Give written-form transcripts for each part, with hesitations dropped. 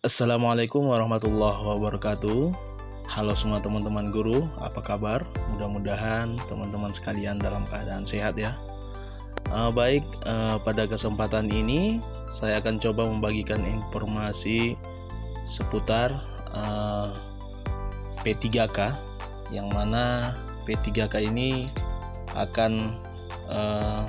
Assalamualaikum warahmatullahi wabarakatuh. Halo semua teman-teman guru, apa kabar? Mudah-mudahan teman-teman sekalian dalam keadaan sehat ya. Pada kesempatan ini saya akan coba membagikan informasi seputar P3K, yang mana P3K ini akan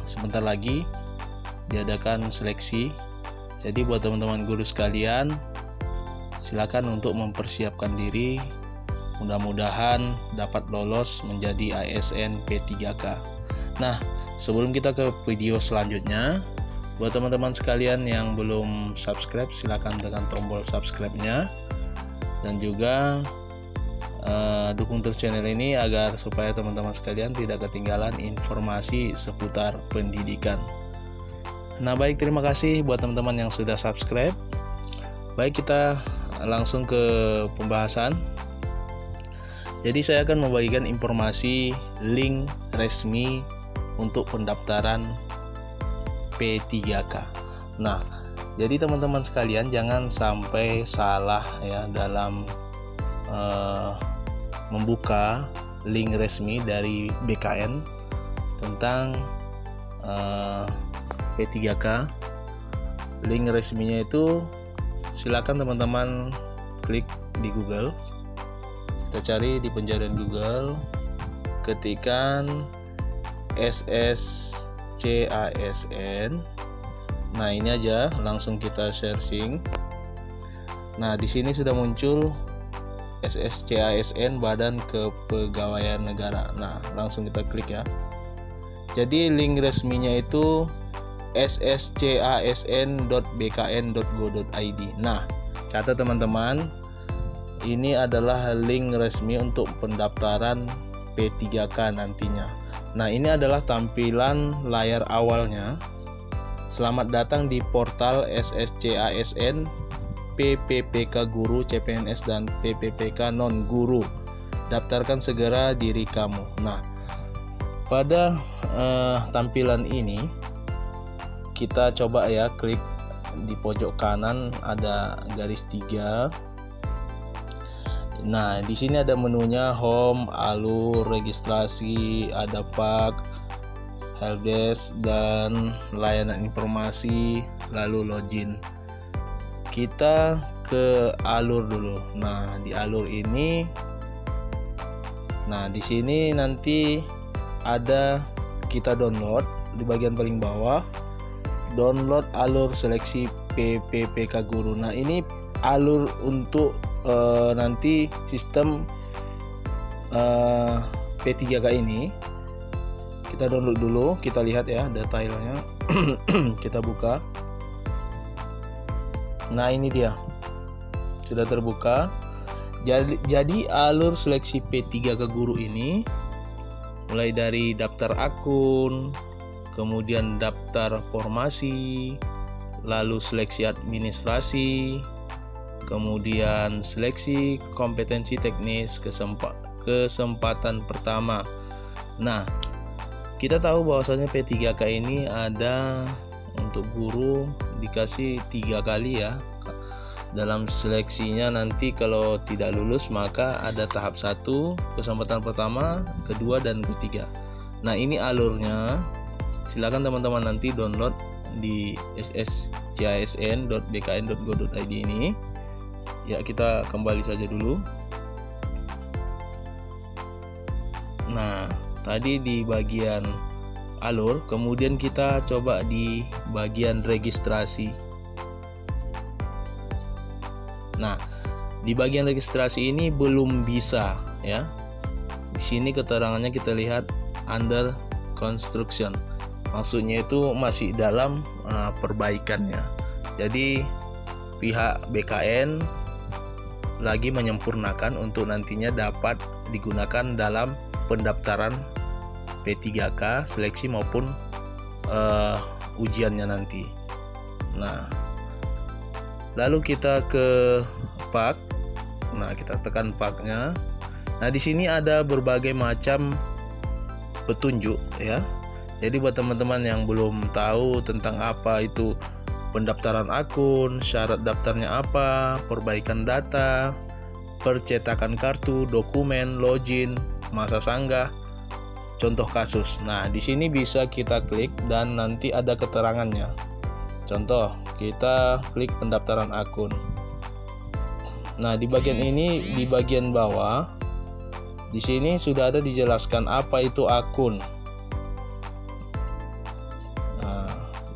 sebentar lagi diadakan seleksi. Jadi buat teman-teman guru sekalian, silakan untuk mempersiapkan diri, mudah-mudahan dapat lolos menjadi ASN P3K. Nah, sebelum kita ke video selanjutnya, buat teman-teman sekalian yang belum subscribe, silakan tekan tombol subscribe-nya, dan juga dukung terus channel ini agar supaya teman-teman sekalian tidak ketinggalan informasi seputar pendidikan. Nah, baik, terima kasih buat teman-teman yang sudah subscribe. Baik, kita langsung ke pembahasan. Jadi saya akan membagikan informasi link resmi untuk pendaftaran P3K. Nah, jadi teman-teman sekalian jangan sampai salah ya dalam membuka link resmi dari BKN tentang P3K. Link resminya itu silakan teman-teman klik di Google. Kita cari di pencarian Google, ketikkan SSCASN. Nah, ini aja, langsung kita searching. Nah, di sini sudah muncul SSCASN, Badan Kepegawaian Negara. Nah, langsung kita klik ya. Jadi link resminya itu sscasn.bkn.go.id. Nah, catat teman-teman, ini adalah link resmi untuk pendaftaran P3K nantinya. Nah, ini adalah tampilan layar awalnya. Selamat datang di portal SSCASN, PPPK Guru, CPNS, dan PPPK Non Guru. Daftarkan segera diri kamu. Nah, pada tampilan ini kita coba ya, klik di pojok kanan ada garis 3. Nah, di sini ada menunya home, alur, registrasi, ada pak, helpdesk, dan layanan informasi, lalu login. Kita ke alur dulu. Nah, di alur ini, nah di sini nanti ada kita download di bagian paling bawah. Download alur seleksi PPPK Guru. Nah, ini alur untuk nanti sistem P3K ini. Kita download dulu, kita lihat ya detailnya. Kita buka. Nah, ini dia, sudah terbuka. Jadi alur seleksi P3K Guru ini mulai dari daftar akun, kemudian daftar formasi, lalu seleksi administrasi, kemudian seleksi kompetensi teknis, kesempatan pertama. Nah, kita tahu bahwasanya P3K ini ada untuk guru dikasih 3 kali ya. Dalam seleksinya nanti kalau tidak lulus maka ada tahap 1, kesempatan pertama, kedua, dan ketiga. Nah, ini alurnya. Silakan teman-teman nanti download di sscsn.bkn.go.id ini. Ya, kita kembali saja dulu. Nah, tadi di bagian alur, kemudian kita coba di bagian registrasi. Nah, di bagian registrasi ini belum bisa ya. Di sini keterangannya kita lihat under construction. Maksudnya itu masih dalam perbaikannya. Jadi pihak BKN lagi menyempurnakan untuk nantinya dapat digunakan dalam pendaftaran P3K seleksi maupun ujiannya nanti. Nah, lalu kita ke pak. Nah, kita tekan paknya. Nah, di sini ada berbagai macam petunjuk ya. Jadi buat teman-teman yang belum tahu tentang apa itu pendaftaran akun, syarat daftarnya apa, perbaikan data, percetakan kartu, dokumen, login, masa sanggah, contoh kasus. Nah, di sini bisa kita klik dan nanti ada keterangannya. Contoh, kita klik pendaftaran akun. Nah, di bagian ini, di bagian bawah, di sini sudah ada dijelaskan apa itu akun.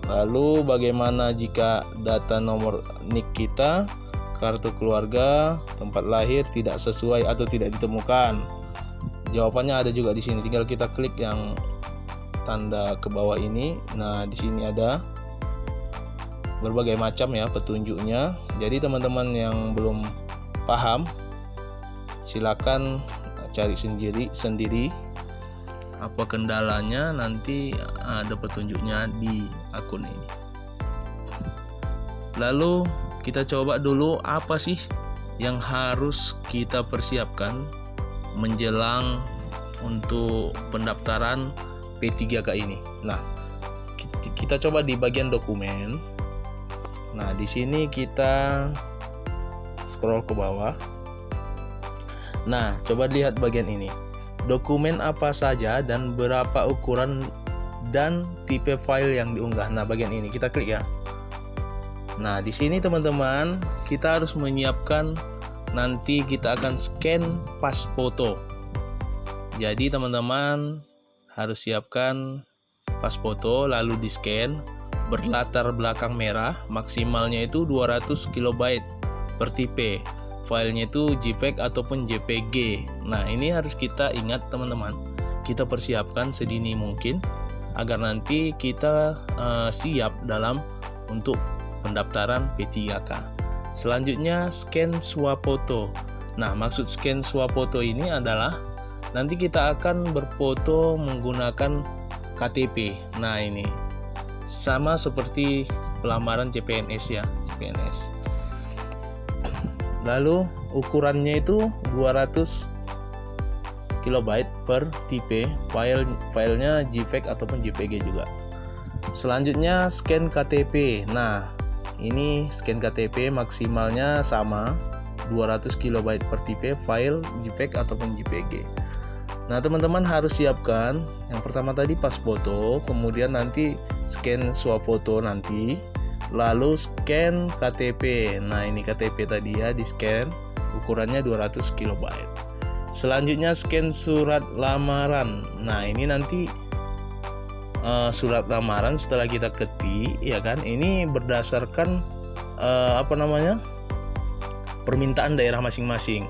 Lalu bagaimana jika data nomor NIK kita, kartu keluarga, tempat lahir tidak sesuai atau tidak ditemukan? Jawabannya ada juga di sini. Tinggal kita klik yang tanda ke bawah ini. Nah, di sini ada berbagai macam ya petunjuknya. Jadi teman-teman yang belum paham, silakan cari sendiri apa kendalanya, nanti ada petunjuknya di akun ini. Lalu kita coba dulu apa sih yang harus kita persiapkan menjelang untuk pendaftaran P3K ini. Nah, kita coba di bagian dokumen. Nah, di sini kita scroll ke bawah. Nah, coba lihat bagian ini. Dokumen apa saja dan berapa ukuran dan tipe file yang diunggah. Nah, bagian ini kita klik ya. Nah, di sini teman-teman, kita harus menyiapkan, nanti kita akan scan pas foto. Jadi teman-teman harus siapkan pas foto, lalu di scan, berlatar belakang merah, maksimalnya itu 200 KB per tipe. Filenya itu JPEG ataupun JPG. Nah, ini harus kita ingat teman-teman, kita persiapkan sedini mungkin agar nanti kita siap dalam untuk pendaftaran P3K. Selanjutnya scan swafoto. Nah, maksud scan swafoto ini adalah nanti kita akan berfoto menggunakan KTP. Nah, ini sama seperti pelamaran CPNS ya, CPNS. Lalu ukurannya itu 200 KB per tipe, filenya JPEG ataupun JPG juga. Selanjutnya scan KTP. Nah, ini scan KTP maksimalnya sama 200 KB per tipe, file JPEG ataupun JPG. Nah, teman-teman harus siapkan yang pertama tadi pas foto, kemudian nanti scan swafoto nanti, lalu scan KTP. Nah, ini KTP tadi ya, di scan, ukurannya 200 KB. Selanjutnya scan surat lamaran. Nah, ini nanti surat lamaran setelah kita ketik ya kan, ini berdasarkan permintaan daerah masing-masing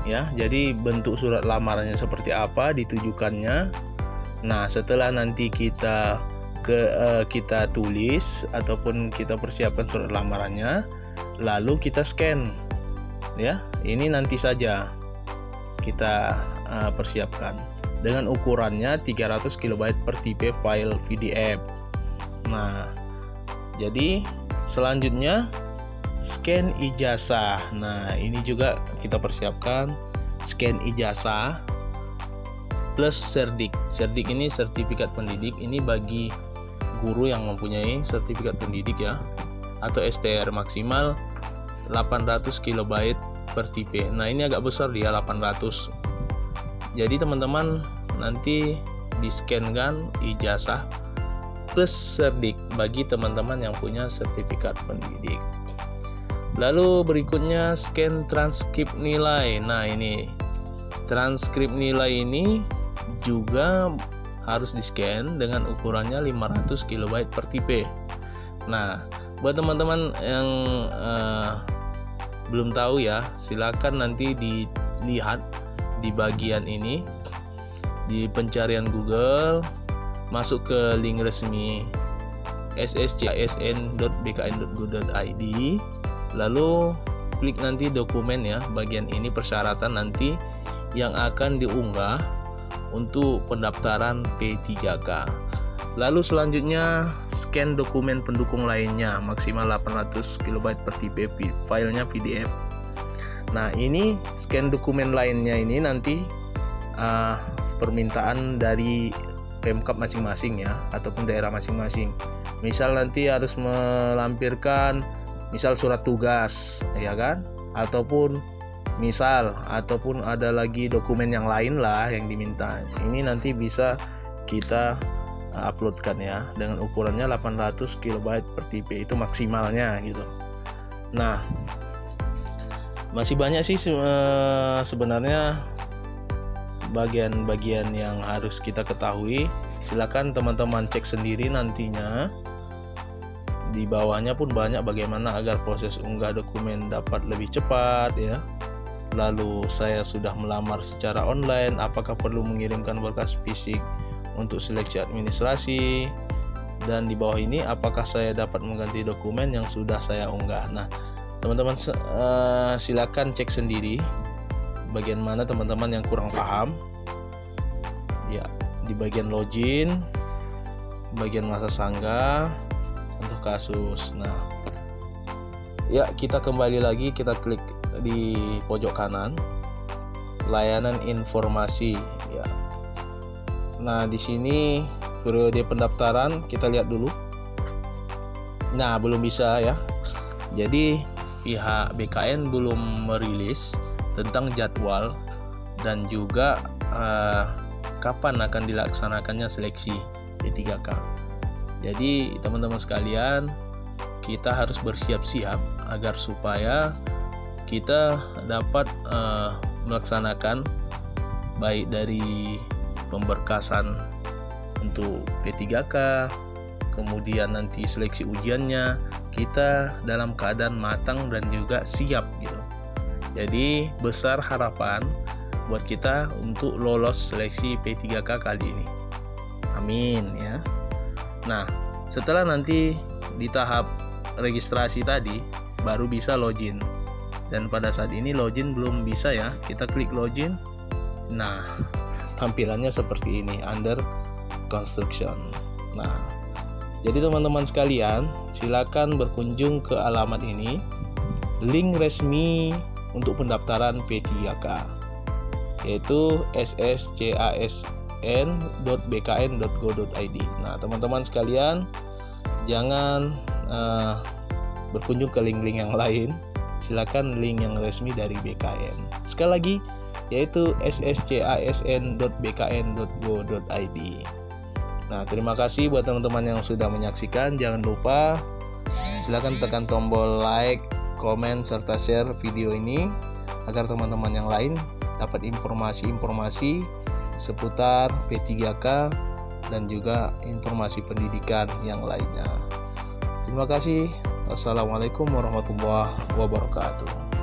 ya. Jadi bentuk surat lamarannya seperti apa, ditujukannya. Nah, setelah nanti kita tulis ataupun kita persiapkan surat lamarannya, lalu kita scan ya. Ini nanti saja kita persiapkan dengan ukurannya 300 KB per tipe file PDF. Nah, jadi selanjutnya scan ijazah. Nah, ini juga kita persiapkan scan ijazah plus serdik. Serdik ini sertifikat pendidik, ini bagi guru yang mempunyai sertifikat pendidik ya, atau STR, maksimal 800 KB per tipe. Nah, ini agak besar dia, 800. Jadi teman-teman nanti di-scan-kan ijazah plus serdik bagi teman-teman yang punya sertifikat pendidik. Lalu berikutnya scan transkrip nilai. Nah, ini transkrip nilai ini juga harus di-scan dengan ukurannya 500 KB per tipe. Nah, buat teman-teman yang belum tahu ya, silakan nanti dilihat di bagian ini di pencarian Google, masuk ke link resmi sscisn.bkn.go.id, lalu klik nanti dokumen ya, bagian ini persyaratan nanti yang akan diunggah untuk pendaftaran P3K. Lalu selanjutnya scan dokumen pendukung lainnya, maksimal 800 KB per tipe, filenya PDF. Nah, ini scan dokumen lainnya ini nanti permintaan dari Pemkab masing-masing ya, ataupun daerah masing-masing. Misal nanti harus melampirkan misal surat tugas, ya kan? Ataupun ada lagi dokumen yang lain lah yang diminta. Ini nanti bisa kita uploadkan ya, dengan ukurannya 800 KB per TB itu maksimalnya gitu. Nah, masih banyak sih sebenarnya bagian-bagian yang harus kita ketahui. Silakan teman-teman cek sendiri nantinya. Di bawahnya pun banyak bagaimana agar proses unggah dokumen dapat lebih cepat ya. Lalu saya sudah melamar secara online, apakah perlu mengirimkan berkas fisik untuk seleksi administrasi? Dan di bawah ini apakah saya dapat mengganti dokumen yang sudah saya unggah? Nah, teman-teman silakan cek sendiri bagian mana teman-teman yang kurang paham. Ya, di bagian login, bagian masa sanggah untuk kasus. Nah, ya kita kembali lagi, kita klik di pojok kanan layanan informasi ya. Nah, di sini periode pendaftaran kita lihat dulu. Nah, belum bisa ya. Jadi pihak BKN belum merilis tentang jadwal dan juga kapan akan dilaksanakannya seleksi P3K. Jadi teman-teman sekalian, kita harus bersiap-siap agar supaya kita dapat melaksanakan baik dari pemberkasan untuk P3K, kemudian nanti seleksi ujiannya, kita dalam keadaan matang dan juga siap gitu. Jadi besar harapan buat kita untuk lolos seleksi P3K kali ini. Amin ya. Nah, setelah nanti di tahap registrasi tadi baru bisa login. Dan pada saat ini login belum bisa ya. Kita klik login. Nah, tampilannya seperti ini, under construction. Nah, jadi teman-teman sekalian, silakan berkunjung ke alamat ini. Link resmi untuk pendaftaran P3K yaitu sscasn.bkn.go.id. Nah, teman-teman sekalian, jangan berkunjung ke link-link yang lain. Silakan link yang resmi dari BKN. Sekali lagi, yaitu sscasn.bkn.go.id. Nah, terima kasih buat teman-teman yang sudah menyaksikan. Jangan lupa silakan tekan tombol like, komen, serta share video ini agar teman-teman yang lain dapat informasi-informasi seputar P3K dan juga informasi pendidikan yang lainnya. Terima kasih. Wassalamualaikum warahmatullahi wabarakatuh.